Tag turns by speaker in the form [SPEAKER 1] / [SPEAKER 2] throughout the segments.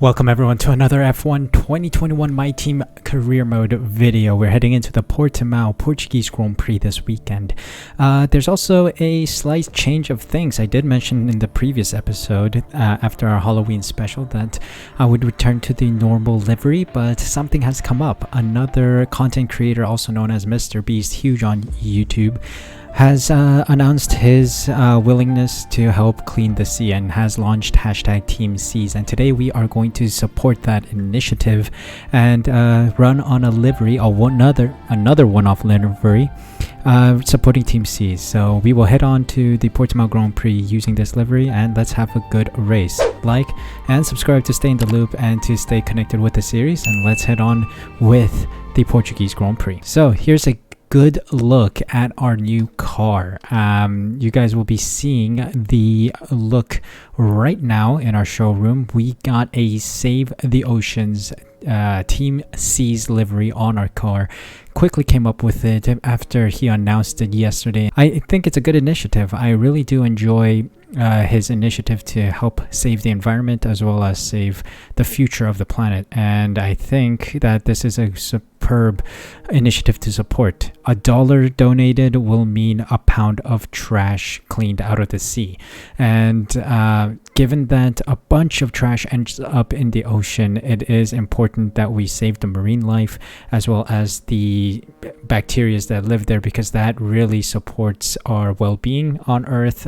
[SPEAKER 1] Welcome everyone to another F1 2021 My Team Career Mode video. We're heading into the Portimao Portuguese Grand Prix this weekend. There's also a slight change of things. I did mention in the previous episode after our Halloween special that I would return to the normal livery, but something has come up. Another content creator, also known as Mr. Beast, huge on YouTube, has announced his willingness to help clean the sea and has launched hashtag TeamSeas. And today we are going to support that initiative and run on a livery, another one-off livery, supporting TeamSeas. So we will head on to the Portimao Grand Prix using this livery, and let's have a good race. Like and subscribe to stay in the loop and to stay connected with the series, and let's head on with the Portuguese Grand Prix. So here's a good look at our new car. You guys will be seeing the look right now in our showroom. We got a Save the Oceans TeamSeas livery on our car. Quickly came up with it after he announced it yesterday. I think it's a good initiative. I really do enjoy his initiative to help save the environment as well as save the future of the planet, and I think that this is a superb initiative to support. $1 donated will mean a pound of trash cleaned out of the sea, and given that a bunch of trash ends up in the ocean, it is important that we save the marine life as well as the bacteria that live there, because that really supports our well-being on Earth,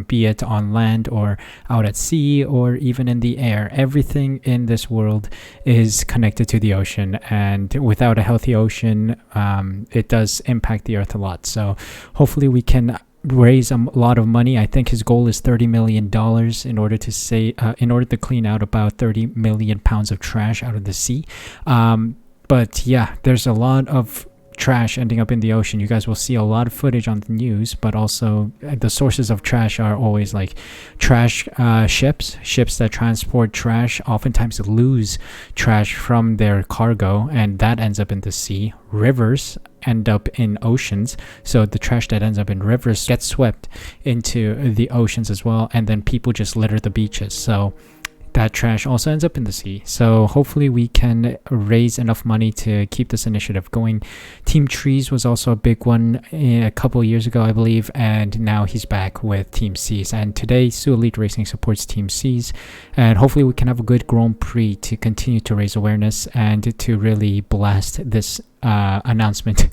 [SPEAKER 1] be it on land or out at sea or even in the air. Everything in this world is connected to the ocean, and without a healthy ocean, it does impact the Earth a lot. So hopefully we can raise a lot of money. I think his goal is $30 million in order to clean out about 30 million pounds of trash out of the sea. But yeah, there's a lot of trash ending up in the ocean. You guys will see a lot of footage on the news, but also the sources of trash are always like trash ships that transport trash oftentimes lose trash from their cargo, and that ends up in the sea. Rivers end up in oceans, so the trash that ends up in rivers gets swept into the oceans as well, and then people just litter the beaches, so that trash also ends up in the sea. So hopefully we can raise enough money to keep this initiative going. Team Trees was also a big one a couple years ago, I believe, and now he's back with TeamSeas. And today, Sue Elite Racing supports TeamSeas, and hopefully we can have a good Grand Prix to continue to raise awareness and to really blast this announcement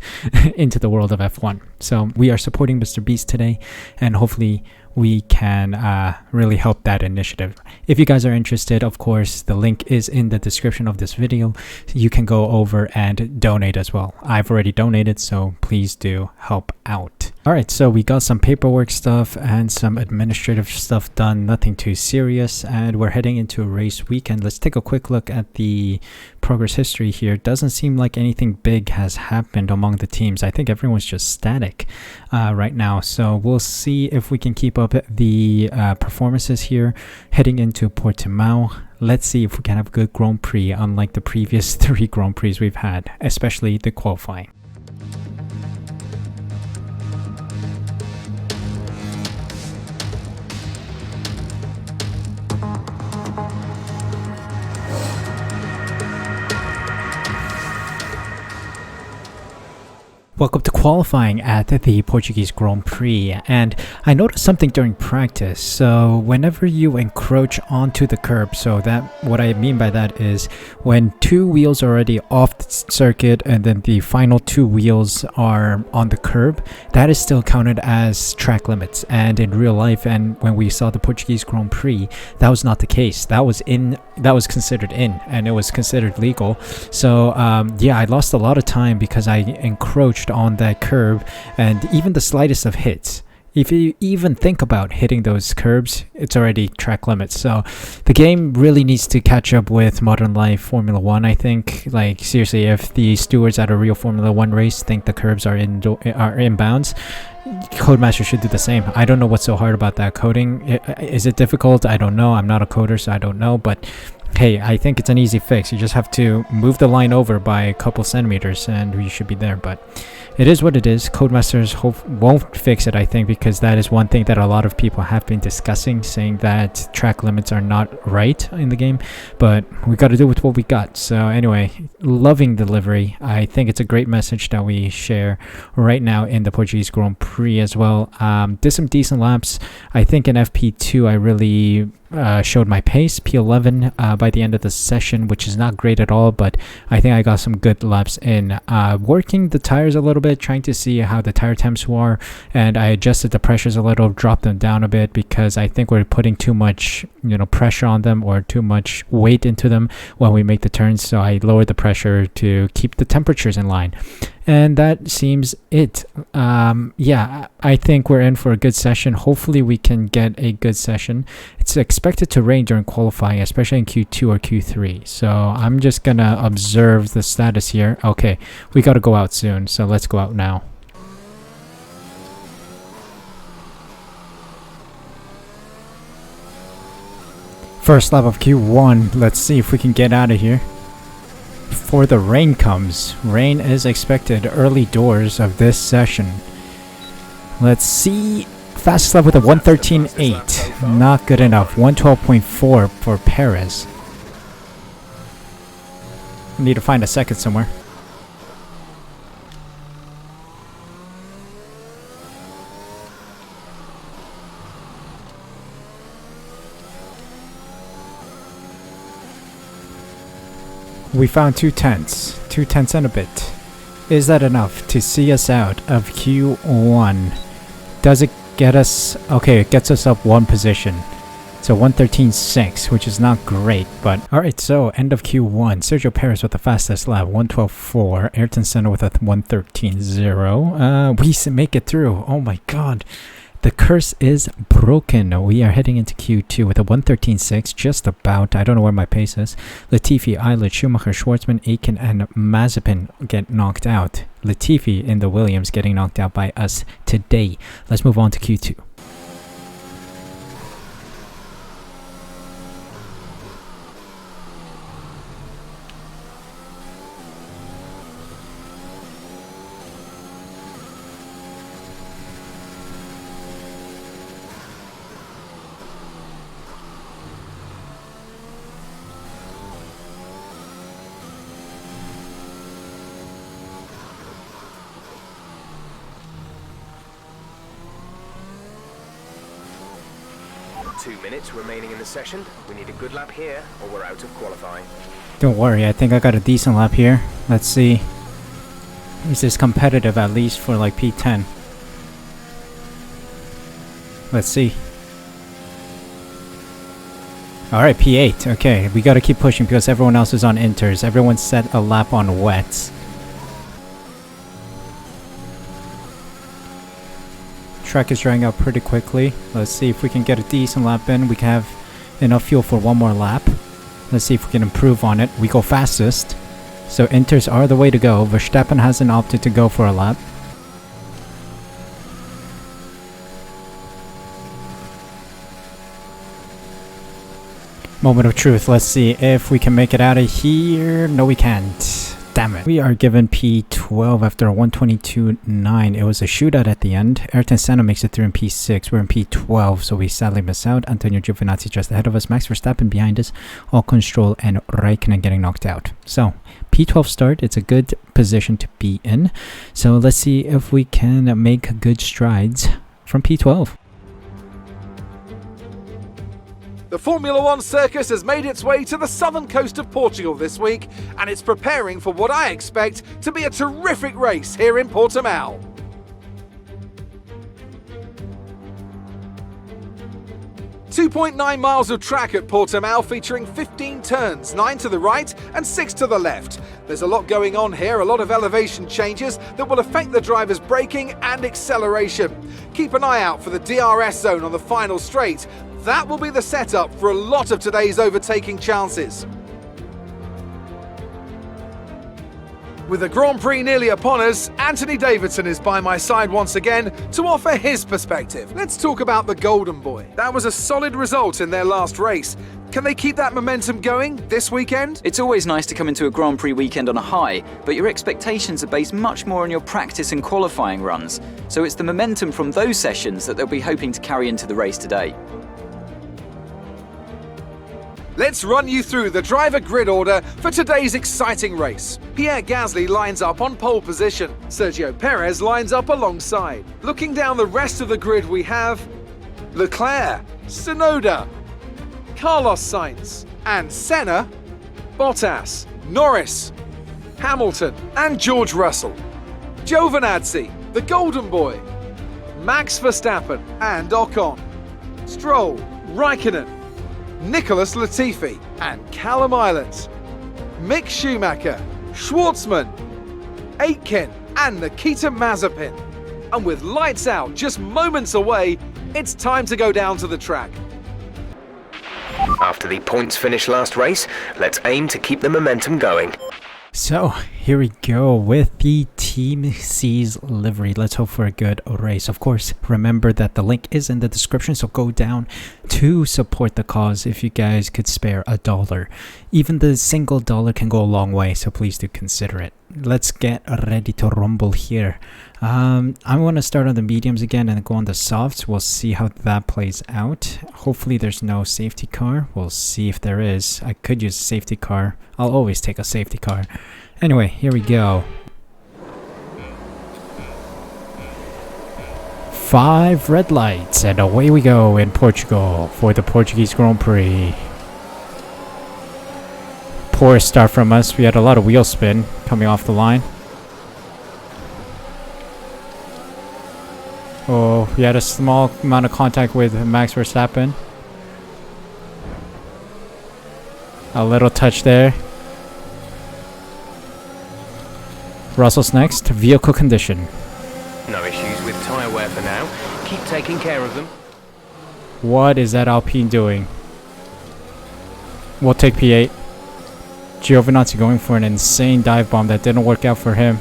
[SPEAKER 1] into the world of F1. So we are supporting Mr. Beast today, and hopefully we can really help that initiative. If you guys are interested, of course, the link is in the description of this video. You can go over and donate as well. I've already donated, so please do help out. Alright, so we got some paperwork stuff and some administrative stuff done, nothing too serious, and we're heading into a race weekend. Let's take a quick look at the progress history here. Doesn't seem like anything big has happened among the teams. I think everyone's just static right now, so we'll see if we can keep up the performances here heading into Portimao. Let's see if we can have a good Grand Prix unlike the previous 3 Grand Prix we've had, especially the qualifying. Welcome to qualifying at the Portuguese Grand Prix, and I noticed something during practice. So whenever you encroach onto the curb, so that what I mean by that is when 2 wheels are already off the circuit and then the final 2 wheels are on the curb, that is still counted as track limits. And in real life, and when we saw the Portuguese Grand Prix, that was not the case. That was considered in, and it was considered legal. So yeah, I lost a lot of time because I encroached on that curb, and even the slightest of hits, if you even think about hitting those curbs, it's already track limits. So the game really needs to catch up with modern life Formula 1, I think. Like seriously, if the stewards at a real Formula 1 race think the curbs are in bounds, Codemaster should do the same. I don't know what's so hard about that coding. Is it difficult? I don't know. I'm not a coder, so I don't know, but hey, I think it's an easy fix. You just have to move the line over by a couple centimeters and we should be there. But it is what it is. Codemasters won't fix it, I think, because that is one thing that a lot of people have been discussing, saying that track limits are not right in the game. But we got to do with what we got. So anyway, loving the livery. I think it's a great message that we share right now in the Portuguese Grand Prix as well. Did some decent laps. I think in FP2 I really showed my pace. P11 by the end of the session, which is not great at all, but I think I got some good laps in. Working the tires a little bit, trying to see how the tire temps were, and I adjusted the pressures a little, dropped them down a bit because I think we're putting too much pressure on them or too much weight into them when we make the turns, so I lowered the pressure to keep the temperatures in line. And that seems it. Yeah, I think we're in for a good session. Hopefully we can get a good session. It's expected to rain during qualifying, especially in Q2 or Q3. So I'm just gonna observe the status here. Okay, we gotta go out soon, so let's go out now. First lap of Q1. Let's see if we can get out of here before the rain comes. Rain is expected early doors of this session. Let's see. Fastest lap with a 113.8. Not good enough. 112.4 for Perez. Need to find a second somewhere. We found 2/10 and a bit. Is that enough to see us out of Q1? Does it get us? Okay, it gets us up one position. So 113.6, which is not great, but alright, so end of Q1. Sergio Perez with the fastest lap, 112.4. Ayrton Senna with a 113.0. We make it through. Oh my god. The curse is broken. We are heading into Q2 with a 113.6, just about. I don't know where my pace is. Latifi, Eilert, Schumacher, Schwartzman, Aiken, and Mazepin get knocked out. Latifi in the Williams getting knocked out by us today. Let's move on to Q2.
[SPEAKER 2] Two minutes remaining in the session. We need a good lap here or we're out of qualifying.
[SPEAKER 1] Don't worry, I think I got a decent lap here. Let's see. Is this competitive at least for like P10? Let's see. Alright, P8. Okay, we gotta keep pushing because everyone else is on inters. Everyone set a lap on wets. Track is drying out pretty quickly. Let's see if we can get a decent lap in. We can have enough fuel for one more lap. Let's see if we can improve on it. We go fastest, so inters are the way to go. Verstappen hasn't opted to go for a lap. Moment of truth. Let's see if we can make it out of here. No, we can't. Damn it. We are given P12 after a 122.9. It was a shootout at the end. Ayrton Senna makes it through in P6. We're in P12, so we sadly miss out. Antonio Giovinazzi just ahead of us. Max Verstappen behind us. Ocon, Stroll, and Raikkonen getting knocked out. So, P12 start. It's a good position to be in. So, let's see if we can make good strides from P12.
[SPEAKER 3] The Formula One circus has made its way to the southern coast of Portugal this week, and it's preparing for what I expect to be a terrific race here in Portimao. .9 miles of track at Portimao featuring 15 turns, 9 to the right and 6 to the left. There's a lot going on here, a lot of elevation changes that will affect the driver's braking and acceleration. Keep an eye out for the DRS zone on the final straight. That will be the setup for a lot of today's overtaking chances. With the Grand Prix nearly upon us, Anthony Davidson is by my side once again to offer his perspective. Let's talk about the Golden Boy. That was a solid result in their last race. Can they keep that momentum going this weekend?
[SPEAKER 4] It's always nice to come into a Grand Prix weekend on a high, but your expectations are based much more on your practice and qualifying runs. So it's the momentum from those sessions that they'll be hoping to carry into the race today.
[SPEAKER 3] Let's run you through the driver grid order for today's exciting race. Pierre Gasly lines up on pole position. Sergio Perez lines up alongside. Looking down the rest of the grid, we have Leclerc, Tsunoda, Carlos Sainz, and Senna, Bottas, Norris, Hamilton, and George Russell. Giovinazzi, the Golden Boy, Max Verstappen and Ocon, Stroll, Raikkonen, Nicholas Latifi and Callum Islands, Mick Schumacher, Schwartzman, Aitken and Nikita Mazepin. And with lights out just moments away, it's time to go down to the track.
[SPEAKER 2] After the points finish last race, let's aim to keep the momentum going.
[SPEAKER 1] So here we go with the TeamSeas livery. Let's hope for a good race. Of course, remember that the link is in the description, so go down to support the cause if you guys could spare $1. Even the single dollar can go a long way, so please do consider it. Let's get ready to rumble here. I want to start on the mediums again and go on the softs. We'll see how that plays out. Hopefully there's no safety car. We'll see if there is. I could use a safety car. I'll always take a safety car. Anyway, here we go. 5 red lights and away we go in Portugal for the Portuguese Grand Prix. Poor start from us. We had a lot of wheel spin coming off the line. Oh, we had a small amount of contact with Max Verstappen. A little touch there. Russell's next. Vehicle condition.
[SPEAKER 2] No issues with tyre wear for now. Keep taking care of them.
[SPEAKER 1] What is that Alpine doing? We'll take P8. Giovinazzi going for an insane dive bomb that didn't work out for him.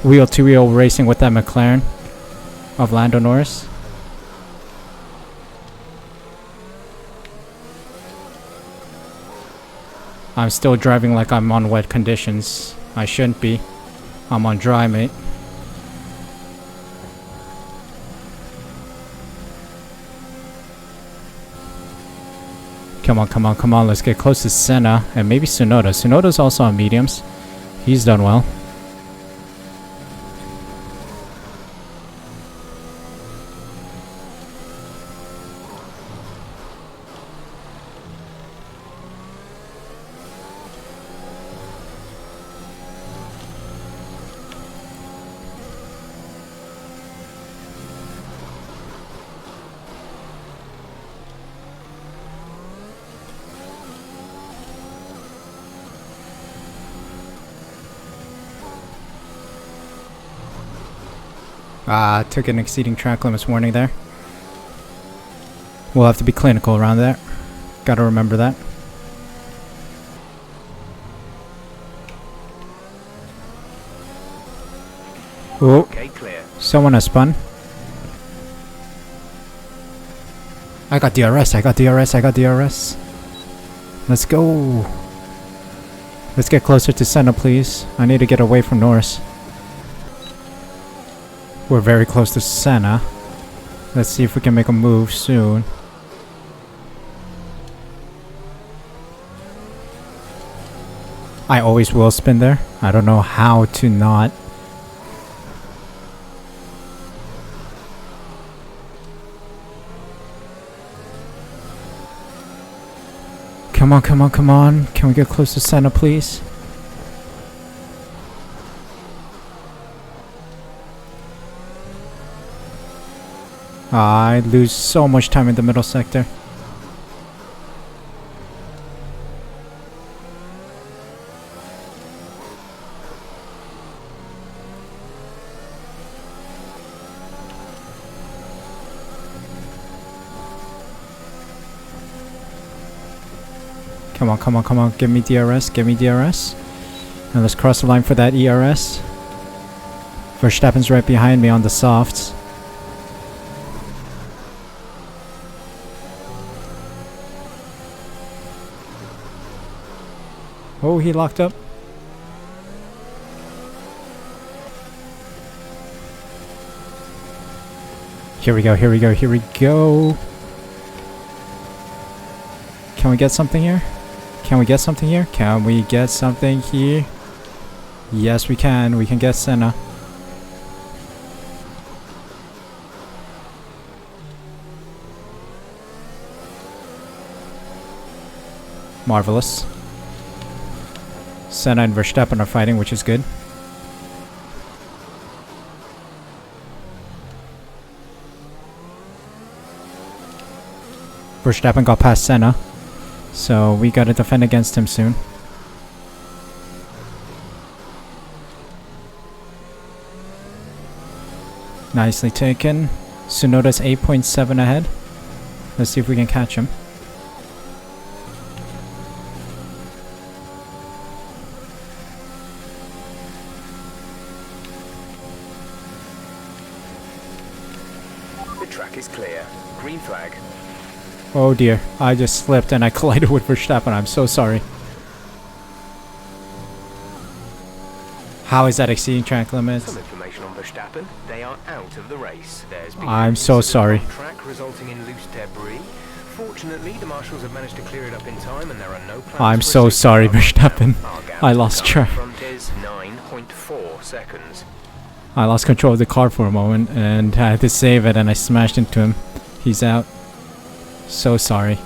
[SPEAKER 1] Wheel-to-wheel racing with that McLaren of Lando Norris. I'm still driving like I'm on wet conditions. I shouldn't be. I'm on dry, mate. Come on, come on, come on. Let's get close to Senna and maybe Tsunoda. Tsunoda's also on mediums. He's done well. Took an exceeding track limits warning there. We'll have to be clinical around that. Gotta remember that. Oh,
[SPEAKER 2] Okay, clear.
[SPEAKER 1] someone has spun. I got DRS, I got DRS, I got DRS. Let's go. Let's get closer to Senna, please. I need to get away from Norris. We're very close to Senna. Let's see if we can make a move soon. I always will spin there. I don't know how to not. Come on, come on, come on. Can we get close to Senna, please? I lose so much time in the middle sector. Come on, come on, come on. Give me DRS, give me DRS. And let's cross the line for that ERS. Verstappen's right behind me on the softs. Oh, he locked up. Here we go, here we go, here we go. Can we get something here? Can we get something here? Can we get something here? Yes, we can. We can get Senna. Marvelous. Senna and Verstappen are fighting, which is good. Verstappen got past Senna, so we gotta defend against him soon. Nicely taken. Tsunoda's 8.7 ahead. Let's see if we can catch him.
[SPEAKER 2] The track is clear. Green flag.
[SPEAKER 1] Oh dear, I just slipped and I collided with Verstappen. I'm so sorry. How is that exceeding track limits?
[SPEAKER 2] Some information on Verstappen. They are out of the race. There's been
[SPEAKER 1] I'm so sorry.
[SPEAKER 2] on track resulting in loose debris. Fortunately, the marshals have managed to clear it up in time, and there are no plans.
[SPEAKER 1] I'm
[SPEAKER 2] for
[SPEAKER 1] so
[SPEAKER 2] a
[SPEAKER 1] sorry,
[SPEAKER 2] safety car right
[SPEAKER 1] Verstappen.
[SPEAKER 2] now. Our gap
[SPEAKER 1] I
[SPEAKER 2] to the
[SPEAKER 1] lost
[SPEAKER 2] car in
[SPEAKER 1] track.
[SPEAKER 2] front is 9.4 seconds.
[SPEAKER 1] I lost control of the car for a moment and I had to save it and I smashed into him. He's out. So sorry.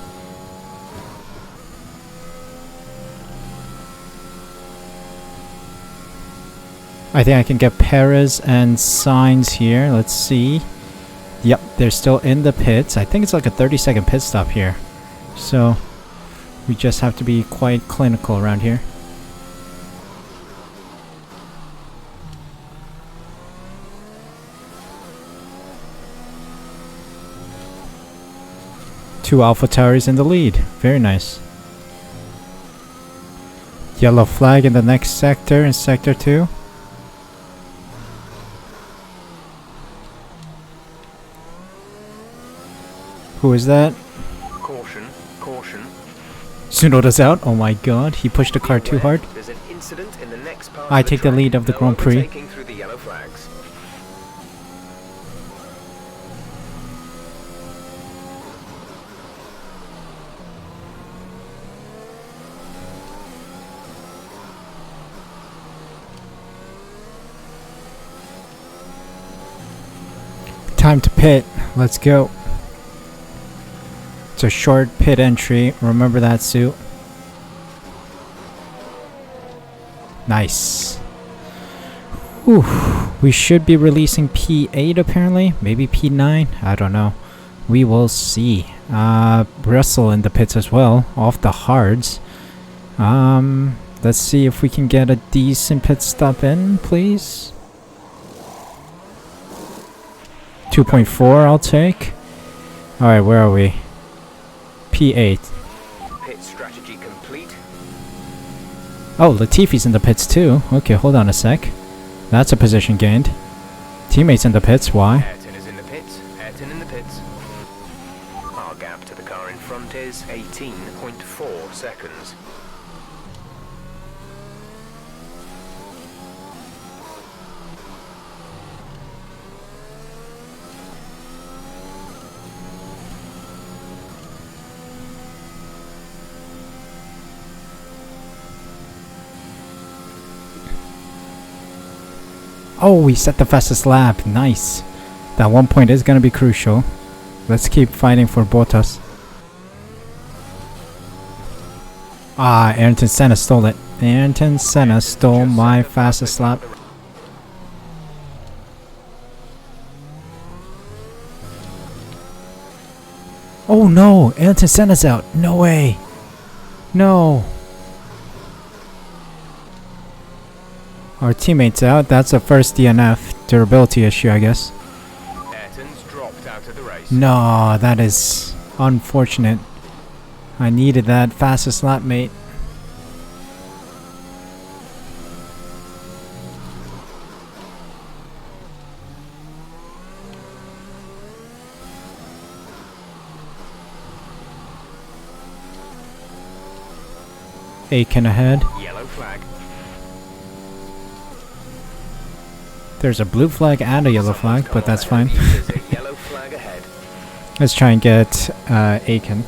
[SPEAKER 1] I think I can get Perez and Sainz here. Let's see. Yep, they're still in the pits. I think it's like a 30-second pit stop here. So we just have to be quite clinical around here. Two AlphaTauris in the lead. Very nice. Yellow flag in the next sector, in sector 2. Who is that?
[SPEAKER 2] Caution, caution.
[SPEAKER 1] Tsunoda's out. Oh my god, he pushed the car too hard.
[SPEAKER 2] There's an incident in the next part
[SPEAKER 1] I
[SPEAKER 2] of the
[SPEAKER 1] take the
[SPEAKER 2] track.
[SPEAKER 1] lead of the
[SPEAKER 2] No
[SPEAKER 1] Grand Prix.
[SPEAKER 2] overtaking through the yellow flags.
[SPEAKER 1] Time to pit. Let's go. It's a short pit entry. Remember that, suit. Nice. Whew. We should be releasing P8 apparently. Maybe P9. I don't know. We will see. Russell in the pits as well. Off the hards. Let's see if we can get a decent pit stop in, please. 2.4 I'll take. Alright, where are we? P8.
[SPEAKER 2] Pit strategy complete.
[SPEAKER 1] Oh, Latifi's in the pits too. Okay, hold on a sec. That's a position gained. Teammates in the pits, why?
[SPEAKER 2] Ayrton is in the pits. Ayrton in the pits. Our gap to the car in front is 18.4 seconds.
[SPEAKER 1] Oh, we set the fastest lap. Nice. That 1 point is going to be crucial. Let's keep fighting for Bottas. Ah, Ayrton Senna stole it. Ayrton Senna stole my fastest lap. Oh no, Ayrton Senna's out. No way. No. Our teammate's out. That's a first DNF. Durability issue, I guess.
[SPEAKER 2] Ayrton's dropped out of the race.
[SPEAKER 1] No, that is unfortunate. I needed that fastest lap, mate. Aiken ahead.
[SPEAKER 2] Yellow flag.
[SPEAKER 1] There's a blue flag and a yellow flag, but that's fine.
[SPEAKER 2] There's a yellow flag ahead.
[SPEAKER 1] Let's try and get Aiken.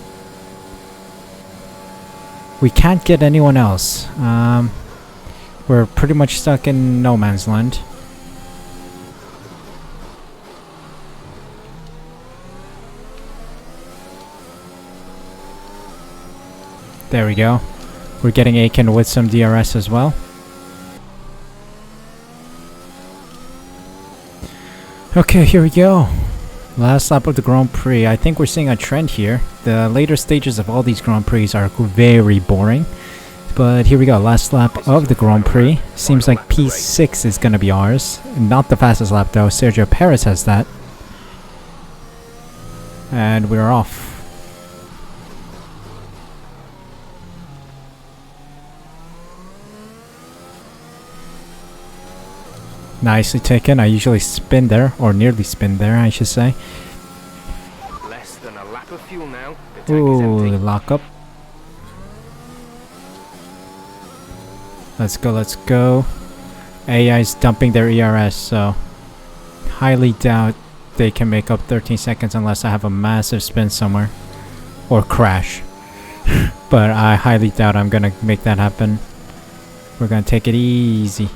[SPEAKER 1] We can't get anyone else. We're pretty much stuck in no man's land. There we go. We're getting Aiken with some DRS as well. Okay, here we go. Last lap of the Grand Prix. I think we're seeing a trend here. The later stages of all these Grand Prix are very boring. But here we go. Last lap of the Grand Prix. Seems like P6 is going to be ours. Not the fastest lap though. Sergio Perez has that. And we're off. Nicely taken. I usually spin there, or nearly spin there, I should say.
[SPEAKER 2] Less than a lap of fuel now. The tank is
[SPEAKER 1] Ooh,
[SPEAKER 2] empty.
[SPEAKER 1] lock up. Let's go, let's go. AI's dumping their ERS, so highly doubt they can make up 13 seconds unless I have a massive spin somewhere. Or crash. But I highly doubt I'm gonna make that happen. We're gonna take it easy.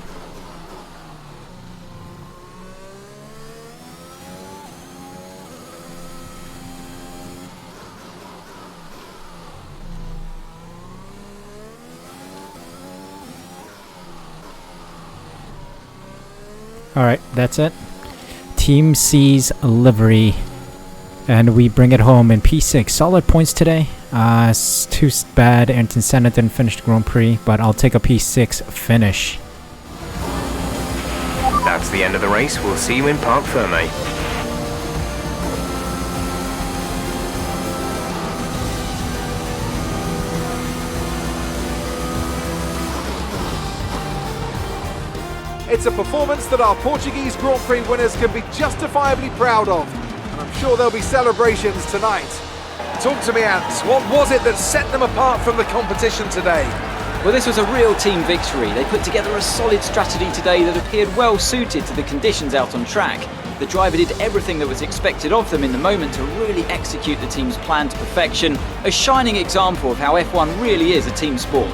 [SPEAKER 1] Alright, that's it. TeamSeas livery. And we bring it home in P6. Solid points today. It's too bad Ayrton Senna didn't finish the Grand Prix, but I'll take a P6 finish.
[SPEAKER 2] That's the end of the race. We'll see you in Parc Ferme.
[SPEAKER 3] It's a performance that our Portuguese Grand Prix winners can be justifiably proud of, and I'm sure there'll be celebrations tonight. Talk to me, Ants. What was it that set them apart from the competition today?
[SPEAKER 4] Well, this was a real team victory. They put together a solid strategy today that appeared well suited to the conditions out on track. The driver did everything that was expected of them in the moment to really execute the team's plan to perfection, a shining example of how F1 really is a team sport.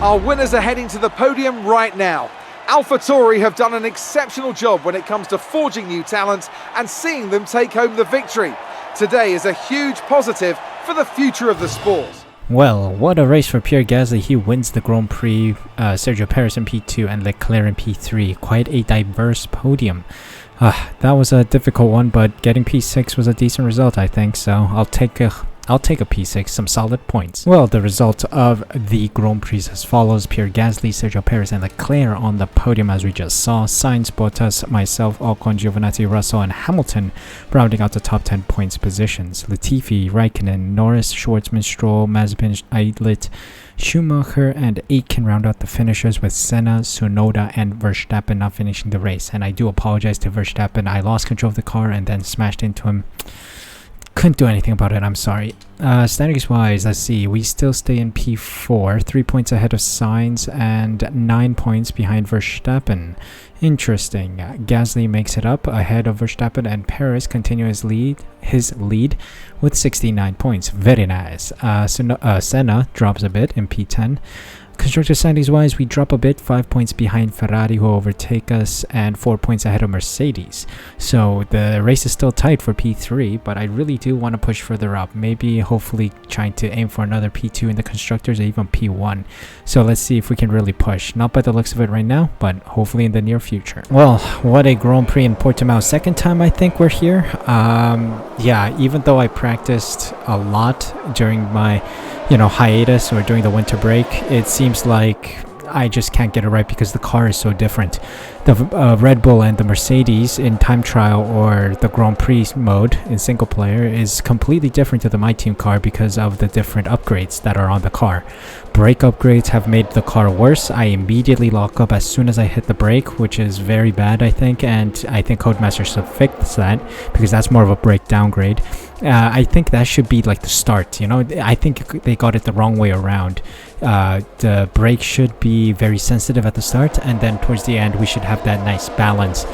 [SPEAKER 3] Our winners are heading to the podium right now. AlphaTauri have done an exceptional job when it comes to forging new talent and seeing them take home the victory. Today is a huge positive for the future of the sport.
[SPEAKER 1] Well, what a race for Pierre Gasly. He wins the Grand Prix, Sergio Perez in P2 and Leclerc in P3. Quite a diverse podium. That was a difficult one, but getting P6 was a decent result, I think, so I'll take a P6, some solid points. Well, the result of the Grand Prix as follows. Pierre Gasly, Sergio Perez and Leclerc on the podium as we just saw. Sainz, Bottas, myself, Ocon, Giovinazzi, Russell and Hamilton rounding out the top 10 points positions. Latifi, Raikkonen, Norris, Schwartzman, Stroll, Mazepin, Eidlet, Schumacher and Aiken round out the finishers with Senna, Tsunoda and Verstappen not finishing the race. And I do apologize to Verstappen. I lost control of the car and then smashed into him. Couldn't do anything about it, I'm sorry. Standings wise, let's see, we still stay in P4, 3 points ahead of Sainz and 9 points behind Verstappen. Interesting. Gasly makes it up ahead of Verstappen and Perez continue his lead with 69 points. Very nice. Senna drops a bit in P10. Constructor standings wise, we drop a bit, 5 points behind Ferrari who overtake us and 4 points ahead of Mercedes. So the race is still tight for P3, but I really do want to push further up. Maybe hopefully trying to aim for another P2 in the constructors or even P1. So let's see if we can really push. Not by the looks of it right now, but hopefully in the near future. Well, what a Grand Prix in Portimao. Second time I think we're here. Yeah, even though I practiced a lot during my hiatus or during the winter break, it seems like I just can't get it right because the car is so different. The Red Bull and the Mercedes in time trial or the Grand Prix mode in single player is completely different to the My Team car because of the different upgrades that are on the car. Brake upgrades have made the car worse. I immediately lock up as soon as I hit the brake, which is very bad, I think, and I think Codemasters should fix that because that's more of a brake downgrade. I think that should be like the start, you know. I think they got it the wrong way around. The brake should be very sensitive at the start, and then towards the end we should have that nice balance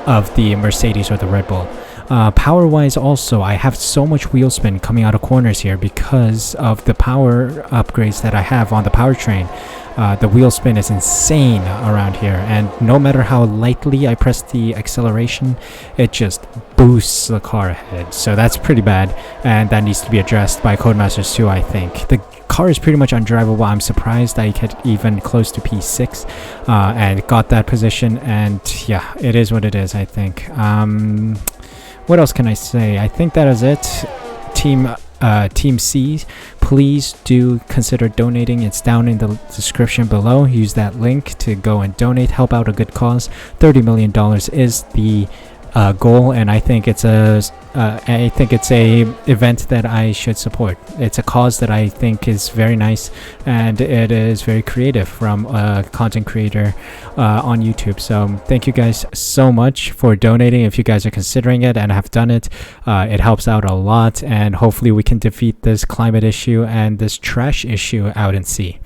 [SPEAKER 1] of the Mercedes or the Red Bull. Power wise also, I have so much wheel spin coming out of corners here because of the power upgrades that I have on the powertrain. The wheel spin is insane around here, and no matter how lightly I press the acceleration, it just boosts the car ahead. So that's pretty bad, and that needs to be addressed by Codemasters too, I think. The car is pretty much undrivable. I'm surprised I get even close to P6 and got that position, and yeah, it is what it is, I think. What else can I say? I think that is it. TeamSeas, please do consider donating. It's down in the description below. Use that link to go and donate, help out a good cause. $30 million is the goal, and I think it's a event that I should support. It's a cause that I think is very nice, and it is very creative from a content creator on YouTube. So thank you guys so much for donating. If you guys are considering it and have done it, it helps out a lot, and hopefully we can defeat this climate issue and this trash issue out in sea.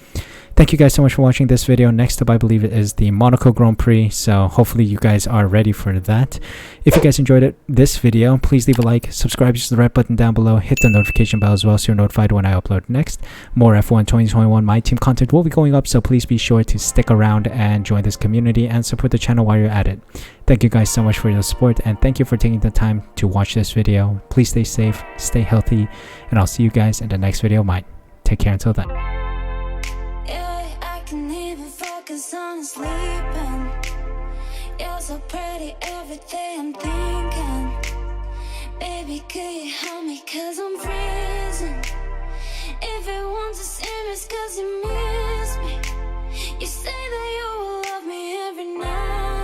[SPEAKER 1] Thank you guys so much for watching this video. Next up, I believe it is the Monaco Grand Prix, so hopefully you guys are ready for that. If you guys enjoyed this video, please leave a like, subscribe to the red button down below, hit the notification bell as well so you're notified when I upload next. More F1 2021 My Team content will be going up, so please be sure to stick around and join this community and support the channel while you're at it. Thank you guys so much for your support, and thank you for taking the time to watch this video. Please stay safe, stay healthy, and I'll see you guys in the next video of mine. Take care until then.
[SPEAKER 5] On sleeping, you're so pretty, everything I'm thinking. Baby, could you help me, cause I'm freezing. If it wants to see me, it's cause you